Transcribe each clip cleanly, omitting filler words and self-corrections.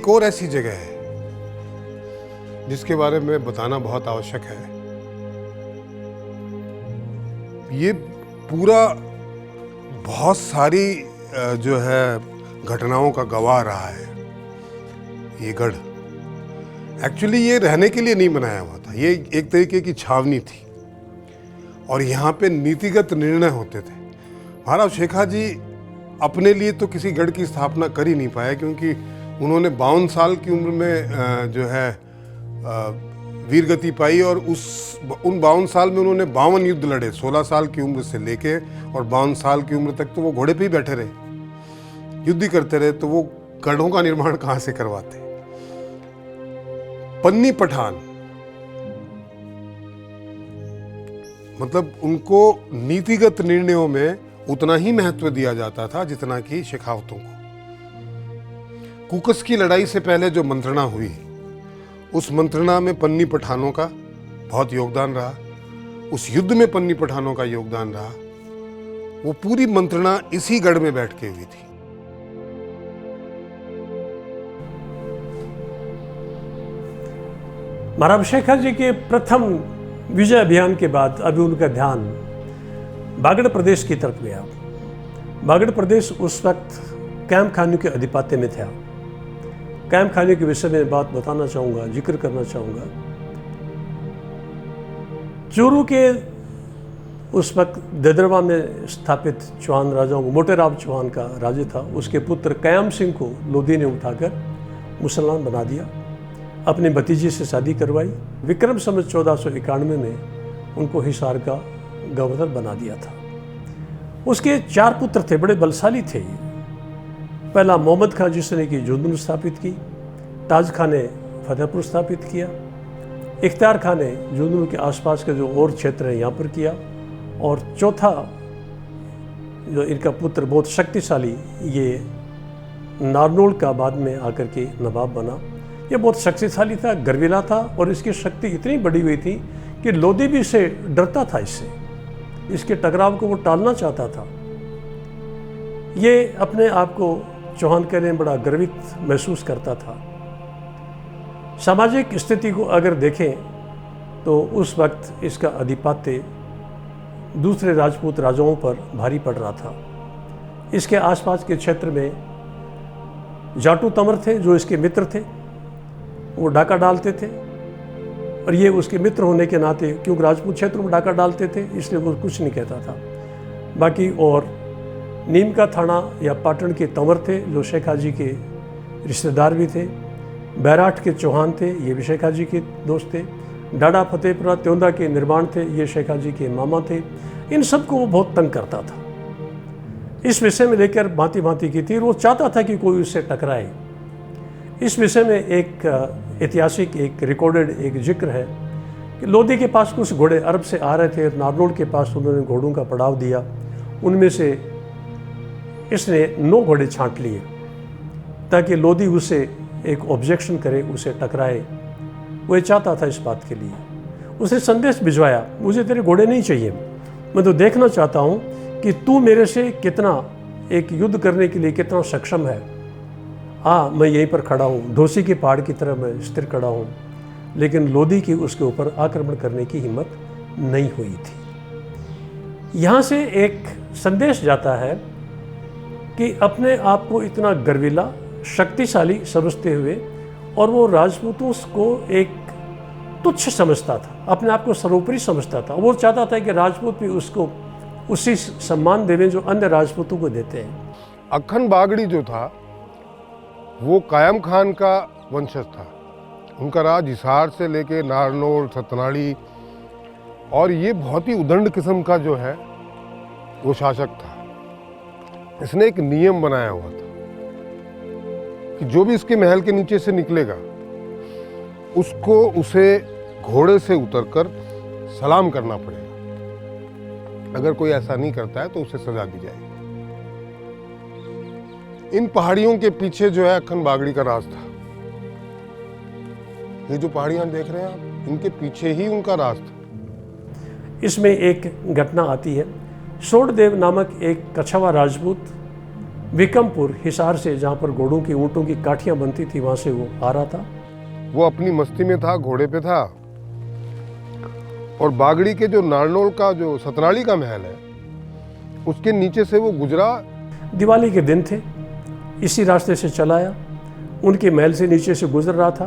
एक और ऐसी जगह है जिसके बारे में बताना बहुत आवश्यक है। ये पूरा बहुत सारी जो है घटनाओं का गवाह रहा है। ये गढ़ एक्चुअली ये रहने के लिए नहीं बनाया हुआ था, ये एक तरीके की छावनी थी और यहाँ पे नीतिगत निर्णय होते थे। महाराव शेखा जी अपने लिए तो किसी गढ़ की स्थापना कर ही नहीं पाए, क्योंकि उन्होंने 52 साल की उम्र में जो है वीरगति पाई और उन 52 साल में उन्होंने 52 युद्ध लड़े। 16 साल की उम्र से लेके और 52 साल की उम्र तक तो वो घोड़े पे ही बैठे रहे, युद्ध ही करते रहे। तो वो गढ़ों का निर्माण कहाँ से करवाते? पन्नी पठान मतलब उनको नीतिगत निर्णयों में उतना ही महत्व दिया जाता था जितना कि शेखावतों को। कुकस की लड़ाई से पहले जो मंत्रणा हुई, उस मंत्रणा में पन्नी पठानों का बहुत योगदान रहा, उस युद्ध में पन्नी पठानों का योगदान रहा। वो पूरी मंत्रणा इसी गढ़ में बैठ के हुई थी। महाराज शेखा जी के प्रथम विजय अभियान के बाद अभी उनका ध्यान बागड़ प्रदेश की तरफ गया। बागड़ प्रदेश उस वक्त कैम्प खानियों के अधिपत्य में था। कैम्प खानियों के विषय में बात बताना चाहूँगा, जिक्र करना चाहूँगा। चूरू के उस वक्त ददरवा में स्थापित चौहान राजाओं को मोटेराव चौहान का राज्य था, उसके पुत्र कयाम सिंह को लोधी ने उठाकर मुसलमान बना दिया, अपने भतीजे से शादी करवाई। विक्रम संवत 1491 में उनको हिसार का गवर्नर बना दिया था। उसके 4 पुत्र थे, बड़े बलशाली थे। पहला मोहम्मद खां जिसने कि झुंझुनू स्थापित की, ताज खां ने फतेहपुर स्थापित किया, इख्तियार खां ने झुंझुनू के आसपास के जो और क्षेत्र हैं यहाँ पर किया, और चौथा जो इनका पुत्र बहुत शक्तिशाली, ये नारनौल का बाद में आकर के नवाब बना। ये बहुत शक्तिशाली था, गर्विला था और इसकी शक्ति इतनी बढ़ी हुई थी कि लोधी भी इसे डरता था, इसके टकराव को वो टालना चाहता था। ये अपने आप को चौहान के लिए बड़ा गर्वित महसूस करता था। सामाजिक स्थिति को अगर देखें तो उस वक्त इसका अधिपत्य दूसरे राजपूत राजाओं पर भारी पड़ रहा था। इसके आसपास के क्षेत्र में जाटू तंवर थे जो इसके मित्र थे, वो डाका डालते थे और ये उसके मित्र होने के नाते, क्योंकि राजपूत क्षेत्र में डाका डालते थे इसलिए वो कुछ नहीं कहता था। बाकी और नीम का थाना या पाटन के तंवर थे जो शेखा जी के रिश्तेदार भी थे। बैराठ के चौहान थे, ये भी शेखा जी के दोस्त थे। डाडा फतेहपुरा त्योंदा के निर्माण थे, ये शेखा जी के मामा थे। इन सबको वो बहुत तंग करता था। इस विषय में लेकर भांति भांति की थी, वो चाहता था कि कोई उससे टकराए। इस विषय में एक ऐतिहासिक एक रिकॉर्डेड एक जिक्र है कि लोधी के पास कुछ घोड़े अरब से आ रहे थे, नारनौल के पास उन्होंने घोड़ों का पड़ाव दिया। उनमें से इसने 9 घोड़े छांट लिए ताकि लोधी उसे एक ऑब्जेक्शन करे, उसे टकराए। वो ये चाहता था इस बात के लिए। उसने संदेश भिजवाया, मुझे तेरे घोड़े नहीं चाहिए, मैं तो देखना चाहता हूँ कि तू मेरे से कितना एक युद्ध करने के लिए कितना सक्षम है। हाँ, मैं यहीं पर खड़ा हूँ, ढोसी के पहाड़ की तरह मैं स्थिर खड़ा हूँ। लेकिन लोधी की उसके ऊपर आक्रमण करने की हिम्मत नहीं हुई थी। यहाँ से एक संदेश जाता है कि अपने आप को इतना गर्विला, शक्तिशाली समझते हुए, और वो राजपूतों को एक तुच्छ समझता था, अपने आप को सर्वोपरि समझता था। वो चाहता था कि राजपूत भी उसको उसी सम्मान देवें जो अन्य राजपूतों को देते हैं। अक्खन बागड़ी जो था वो कायम खान का वंशज था। उनका राज हिसार से लेके नारनौल, सतनाड़ी, और ये बहुत ही उदंड किस्म का जो है वो शासक था। इसने एक नियम बनाया हुआ था कि जो भी इसके महल के नीचे से निकलेगा उसे घोड़े से उतरकर सलाम करना पड़ेगा। अगर कोई ऐसा नहीं करता है तो उसे सजा दी जाएगी। इन पहाड़ियों के पीछे जो है अक्खन बागड़ी का राज था। ये जो पहाड़ियां देख रहे हैं आप, इनके पीछे ही उनका राज था। इसमें एक घटना आती है। सोडदेव नामक एक कछवा राजपूत विक्रमपुर हिसार से, जहाँ पर घोड़ों की ऊँटों की काठियाँ बनती थी, वहाँ से वो आ रहा था। वो अपनी मस्ती में था, घोड़े पे था, और बागड़ी के जो नारनौल का जो सतनाली का महल है उसके नीचे से वो गुजरा। दिवाली के दिन थे, इसी रास्ते से चला आया, उनके महल से नीचे से गुजर रहा था।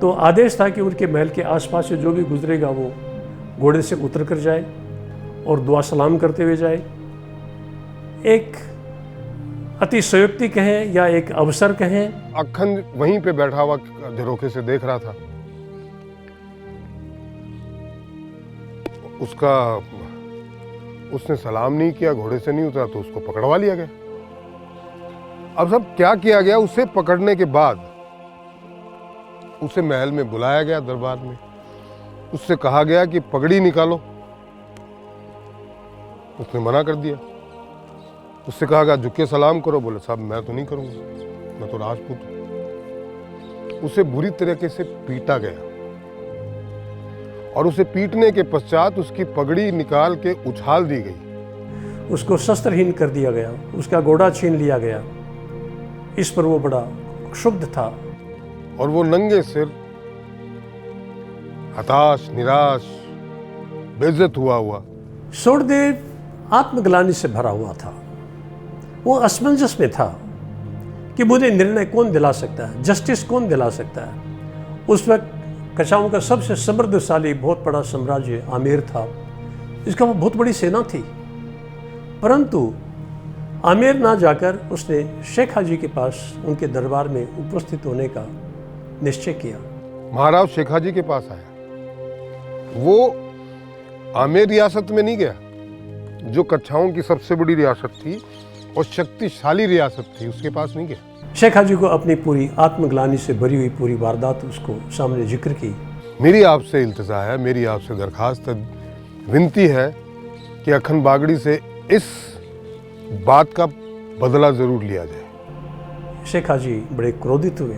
तो आदेश था कि उनके महल के आसपास से जो भी गुजरेगा वो घोड़े से उतर कर जाए और दुआ सलाम करते हुए जाए। एक अति संयुक्ति कहें या एक अवसर कहें। अक्खन वहीं पे बैठा हुआ झरोखे से देख रहा था। उसने सलाम नहीं किया, घोड़े से नहीं उतरा, तो उसको पकड़वा लिया गया। अब सब क्या किया गया, उसे पकड़ने के बाद उसे महल में बुलाया गया, दरबार में। उससे कहा गया कि पगड़ी निकालो। उसने मना कर दिया। उससे कहा गया झुक के सलाम करो। बोले साहब मैं तो नहीं करूंगा, मैं तो राजपूत हूं। उसे बुरी तरीके से पीटा गया और उसे पीटने के पश्चात उसकी पगड़ी निकाल के उछाल दी गई। उसको शस्त्रहीन कर दिया गया, उसका घोड़ा छीन लिया गया। इस पर वो बड़ा क्षुब्ध था और वो नंगे सिर, हताश, निराश, बेइज्जत हुआ सूर्यदेव आत्मग्लानि से भरा हुआ था। वो असमंजस में था कि मुझे निर्णय कौन दिला सकता है, जस्टिस कौन दिला सकता है। उस वक्त कछाओं का सबसे समृद्धशाली बहुत बड़ा साम्राज्य आमेर था, इसका वो बहुत बड़ी सेना थी। परंतु आमेर ना जाकर उसने शेख हाजी के पास उनके दरबार में उपस्थित होने का निश्चय किया। महाराज शेख हाजी के पास आया। वो आमेर रियासत में नहीं गया, जो कच्छाओं की सबसे बड़ी रियासत थी और शक्तिशाली रियासत थी, उसके पास नहीं गया। शेख हाजी को अपनी पूरी आत्मग्लानि से भरी हुई पूरी वारदात उसको सामने जिक्र की। मेरी आपसे इल्तिजा है, मेरी आपसे दरखास्त है, विनती है कि अखन बागड़ी से इस बात का बदला जरूर लिया जाए। शेख हाजी बड़े क्रोधित हुए।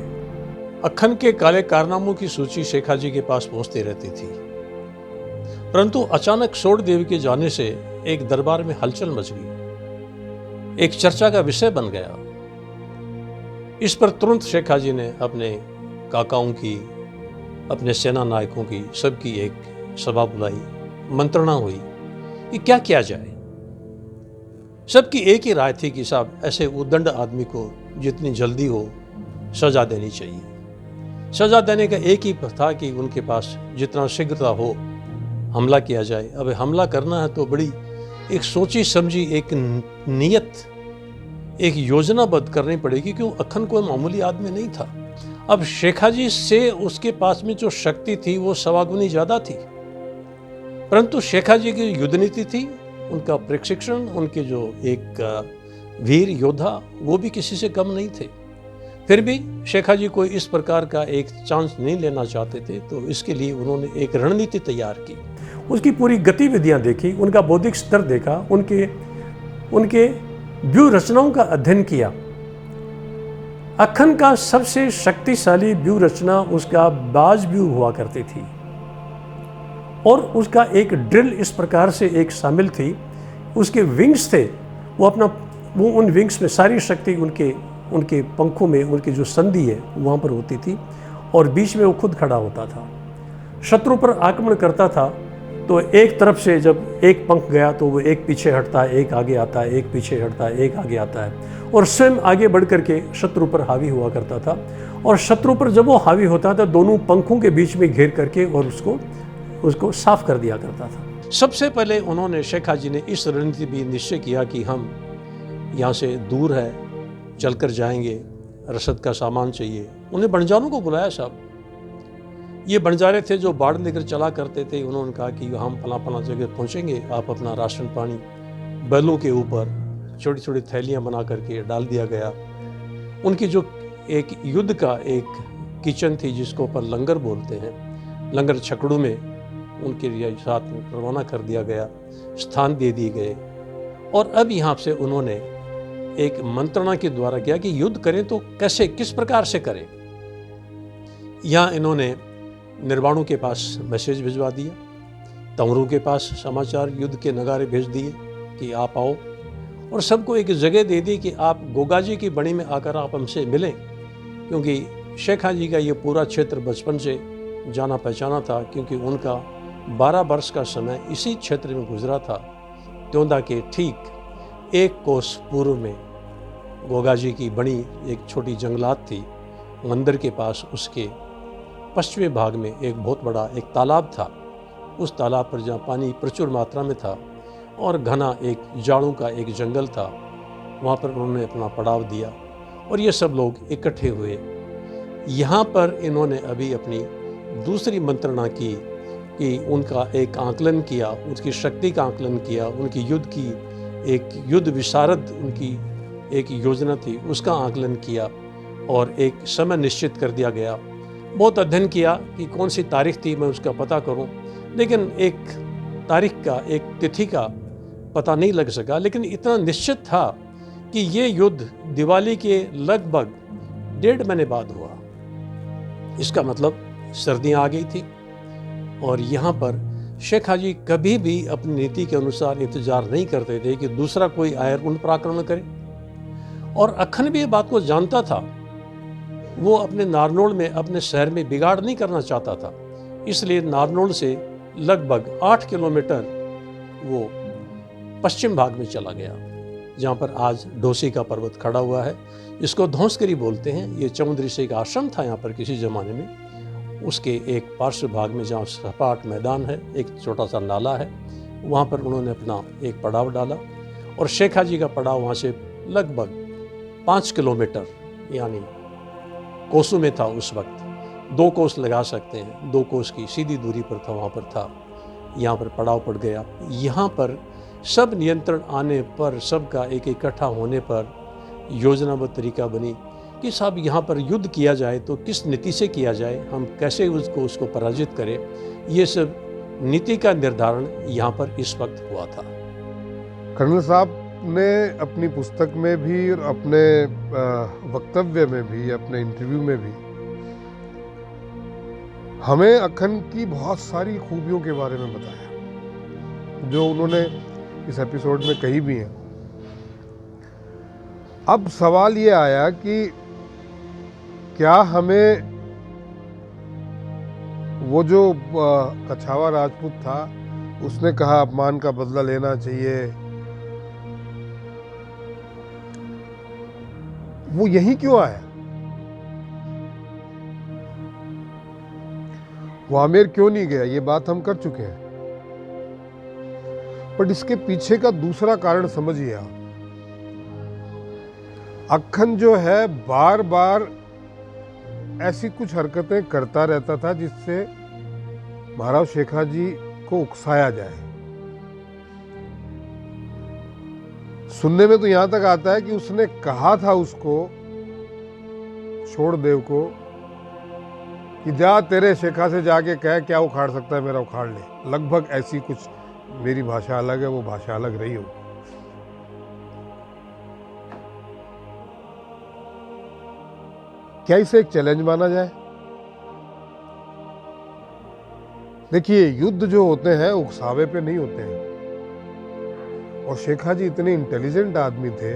अक्खन के काले कारनामों की सूची शेख हाजी के पास पहुंचती रहती थी, परंतु अचानक सूर्यदेव के जाने से एक दरबार में हलचल मच गई, एक चर्चा का विषय बन गया। इस पर तुरंत शेख हाजी ने अपने काकाओं की, अपने सेना नायकों की, सबकी एक सभा बुलाई, मंत्रणा हुई कि क्या किया जाए। सबकी एक ही राय थी कि साहब ऐसे उद्दंड आदमी को जितनी जल्दी हो सजा देनी चाहिए। सजा देने का एक ही था कि उनके पास जितना शीघ्रता हो हमला किया जाए। अब हमला करना है तो बड़ी एक सोची समझी एक नियत, एक योजनाबद्ध करनी पड़ेगी, क्योंकि अक्खन कोई मामूली आदमी नहीं था। अब शेख हाजी से उसके पास में जो शक्ति थी वो सवागुनी ज्यादा थी, परंतु शेख हाजी की युद्ध नीति थी, उनका प्रशिक्षण, उनके जो एक वीर योद्धा, वो भी किसी से कम नहीं थे। फिर भी शेख हाजी को इस प्रकार का एक चांस नहीं लेना चाहते थे, तो इसके लिए उन्होंने एक रणनीति तैयार की। उसकी पूरी गतिविधियां देखी, उनका बौद्धिक स्तर देखा, उनके व्यूह रचनाओं का अध्ययन किया। अक्खन का सबसे शक्तिशाली व्यूह रचना उसका बाज व्यूह हुआ करती थी, और उसका एक ड्रिल इस प्रकार से एक शामिल थी। उसके विंग्स थे, वो उन विंग्स में सारी शक्ति उनके पंखों में, उनकी जो संधि है वहाँ पर होती थी, और बीच में वो खुद खड़ा होता था। शत्रु पर आक्रमण करता था तो एक तरफ से जब एक पंख गया तो वो एक पीछे हटता है, एक आगे आता है, एक पीछे हटता है, एक आगे आता है, और स्वयं आगे बढ़ करके शत्रु पर हावी हुआ करता था। और शत्रु पर जब वो हावी होता था, दोनों पंखों के बीच में घेर करके और उसको साफ कर दिया करता था। सबसे पहले उन्होंने, शेख हाजी ने इस रणनीति भी निश्चय किया कि हम यहाँ से दूर है, चलकर जाएंगे, रसद का सामान चाहिए। उन्हें बंजारों को बुलाया। साहब ये बंजारे थे जो बाढ़ लेकर चला करते थे। उन्होंने कहा कि हम फला जगह पहुँचेंगे, आप अपना राशन पानी बैलों के ऊपर छोटी छोटी थैलियाँ बना करके डाल दिया गया। उनकी जो एक युद्ध का एक किचन थी, जिसको पर लंगर बोलते हैं, लंगर छकड़ों में उनके लिए साथ में रवाना कर दिया गया, स्थान दे दिए गए। और अब यहाँ से उन्होंने एक मंत्रणा के द्वारा किया कि युद्ध करें तो कैसे, किस प्रकार से करें। यहाँ इन्होंने निर्वाणों के पास मैसेज भिजवा दिया, तंवरों के पास समाचार युद्ध के नगारे भेज दिए कि आप आओ, और सबको एक जगह दे दी कि आप गोगाजी की बड़ी में आकर आप हमसे मिलें, क्योंकि शेखा जी का ये पूरा क्षेत्र बचपन से जाना पहचाना था, क्योंकि उनका 12 वर्ष का समय इसी क्षेत्र में गुजरा था। त्योंदा के ठीक 1 कोस पूर्व में गोगाजी की बड़ी एक छोटी जंगलात थी। मंदिर के पास उसके पश्चिमी भाग में एक बहुत बड़ा एक तालाब था। उस तालाब पर जहाँ पानी प्रचुर मात्रा में था और घना एक झाड़ू का एक जंगल था, वहाँ पर उन्होंने अपना पड़ाव दिया और ये सब लोग इकट्ठे हुए। यहाँ पर इन्होंने अभी अपनी दूसरी मंत्रणा की कि उनका एक आकलन किया, उसकी शक्ति का आकलन किया, उनकी युद्ध की एक युद्ध विशारद उनकी एक योजना थी, उसका आकलन किया और एक समय निश्चित कर दिया गया। बहुत अध्ययन किया कि कौन सी तारीख थी, मैं उसका पता करूं, लेकिन एक तारीख का, एक तिथि का पता नहीं लग सका। लेकिन इतना निश्चित था कि ये युद्ध दिवाली के लगभग 1.5 महीने बाद हुआ। इसका मतलब सर्दियाँ आ गई थी और यहाँ पर शेखा जी कभी भी अपनी नीति के अनुसार इंतजार नहीं करते थे कि दूसरा कोई आयर उन पर आक्रमण करे। और अखन भी ये बात को जानता था, वो अपने नारनौल में, अपने शहर में बिगाड़ नहीं करना चाहता था। इसलिए नारनौल से लगभग 8 किलोमीटर वो पश्चिम भाग में चला गया, जहाँ पर आज डोसी का पर्वत खड़ा हुआ है। इसको धौंसकरी बोलते हैं। ये चौधरी से एक आश्रम था यहाँ पर किसी ज़माने में। उसके एक पार्श्व भाग में जहाँ सपाट मैदान है, एक छोटा सा नाला है, वहाँ पर उन्होंने अपना एक पड़ाव डाला और शेखा जी का पड़ाव वहाँ से लगभग 5 किलोमीटर यानी कोसों में था। उस वक्त 2 कोस लगा सकते हैं, 2 कोस की सीधी दूरी पर था, वहाँ पर था। यहाँ पर पड़ाव पड़ गया। यहाँ पर सब नियंत्रण आने पर, सबका एक इकट्ठा होने पर योजनाबद्ध तरीका बनी कि साहब यहाँ पर युद्ध किया जाए तो किस नीति से किया जाए, हम कैसे उसको पराजित करें। ये सब नीति का निर्धारण यहाँ पर इस वक्त हुआ था। कर्नल साहब ने अपनी पुस्तक में भी और अपने वक्तव्य में भी, अपने इंटरव्यू में भी हमें अखन की बहुत सारी खूबियों के बारे में बताया, जो उन्होंने इस एपिसोड में कही भी हैं। अब सवाल ये आया कि क्या हमें वो जो कछावा राजपूत था, उसने कहा अपमान का बदला लेना चाहिए, वो यही क्यों आया? वो आमेर क्यों नहीं गया? ये बात हम कर चुके हैं। बट इसके पीछे का दूसरा कारण समझिए आप। अक्खन जो है बार बार ऐसी कुछ हरकतें करता रहता था जिससे महाराज शेखा जी को उकसाया जाए। सुनने में तो यहां तक आता है कि उसने कहा था उसको, छोड़देव को, कि जा तेरे शेखा से जाके कह क्या उखाड़ सकता है, मेरा उखाड़ ले। लगभग ऐसी कुछ, मेरी भाषा अलग है, वो भाषा अलग रही हो। क्या इसे एक चैलेंज माना जाए? देखिए, युद्ध जो होते हैं उकसावे पे नहीं होते हैं। और शेखा जी इतने इंटेलिजेंट आदमी थे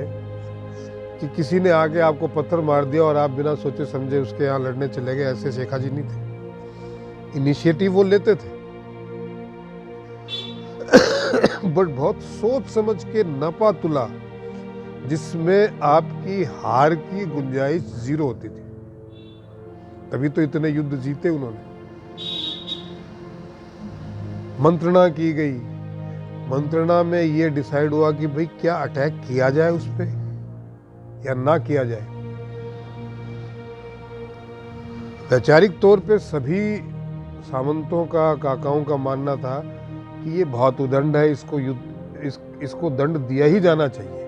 कि किसी ने आके आपको पत्थर मार दिया और आप बिना सोचे समझे उसके यहाँ लड़ने चले गए, ऐसे शेखा जी नहीं थे। इनिशिएटिव वो लेते थे, बट बहुत सोच समझ के नपा तुला, जिसमें आपकी हार की गुंजाइश 0 होती थी। तभी तो इतने युद्ध जीते उन्होंने। मंत्रणा की गई, मंत्रणा में ये डिसाइड हुआ कि भाई क्या अटैक किया जाए उस पे या ना किया जाए। वैचारिक तौर पे सभी सामंतों का, काकाओं का मानना था कि ये बहुत उदंड है, इसको दंड दिया ही जाना चाहिए,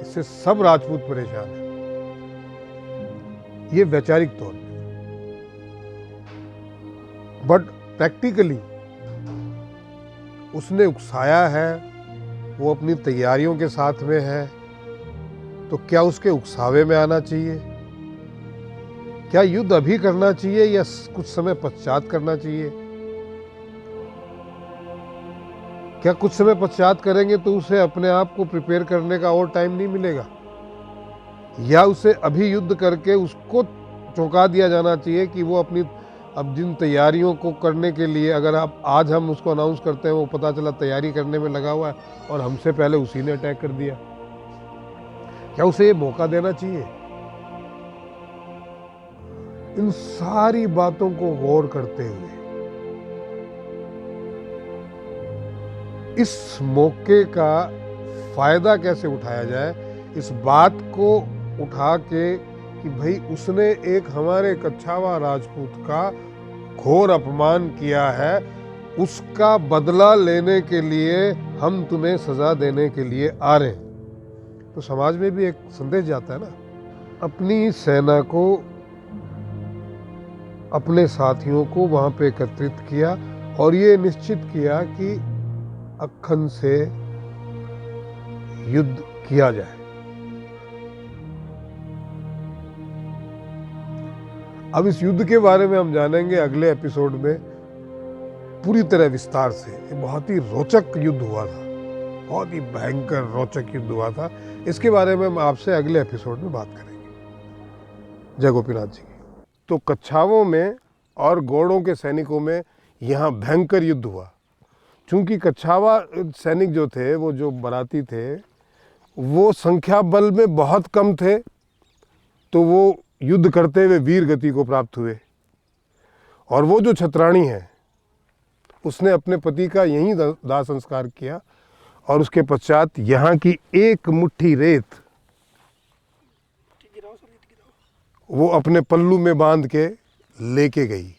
इससे सब राजपूत परेशान है। ये वैचारिक तौर पे। बट प्रैक्टिकली उसने उकसाया है, वो अपनी तैयारियों के साथ में है, तो क्या उसके उकसावे में आना चाहिए? क्या युद्ध अभी करना चाहिए या कुछ समय पश्चात करना चाहिए? क्या कुछ समय पश्चात करेंगे तो उसे अपने आप को प्रिपेयर करने का और टाइम नहीं मिलेगा? या उसे अभी युद्ध करके उसको चौंका दिया जाना चाहिए कि वो अपनी अब जिन तैयारियों को करने के लिए, अगर आप आज हम उसको अनाउंस करते हैं, वो पता चला तैयारी करने में लगा हुआ है और हमसे पहले उसी ने अटैक कर दिया, क्या उसे ये मौका देना चाहिए? इन सारी बातों को गौर करते हुए इस मौके का फायदा कैसे उठाया जाए, इस बात को उठा के कि भाई उसने एक हमारे कच्छावा राजपूत का घोर अपमान किया है, उसका बदला लेने के लिए हम तुम्हें सजा देने के लिए आ रहे हैं, तो समाज में भी एक संदेश जाता है ना। अपनी सेना को, अपने साथियों को वहां पे एकत्रित किया और ये निश्चित किया कि अक्खन से युद्ध किया जाए। अब इस युद्ध के बारे में हम जानेंगे अगले एपिसोड में पूरी तरह विस्तार से। ये बहुत ही रोचक युद्ध हुआ था, बहुत ही भयंकर रोचक युद्ध हुआ था। इसके बारे में हम आपसे अगले एपिसोड में बात करेंगे। जय गोपीनाथ जी की। तो कच्छावों में और गौड़ों के सैनिकों में यहाँ भयंकर युद्ध हुआ। चूंकि कच्छावा सैनिक जो थे, वो जो बराती थे, वो संख्या बल में बहुत कम थे, तो वो युद्ध करते हुए वीर गति को प्राप्त हुए। और वो जो छत्राणी है, उसने अपने पति का यहीं दाह संस्कार किया और उसके पश्चात यहाँ की एक मुट्ठी रेत वो अपने पल्लू में बांध के लेके गई।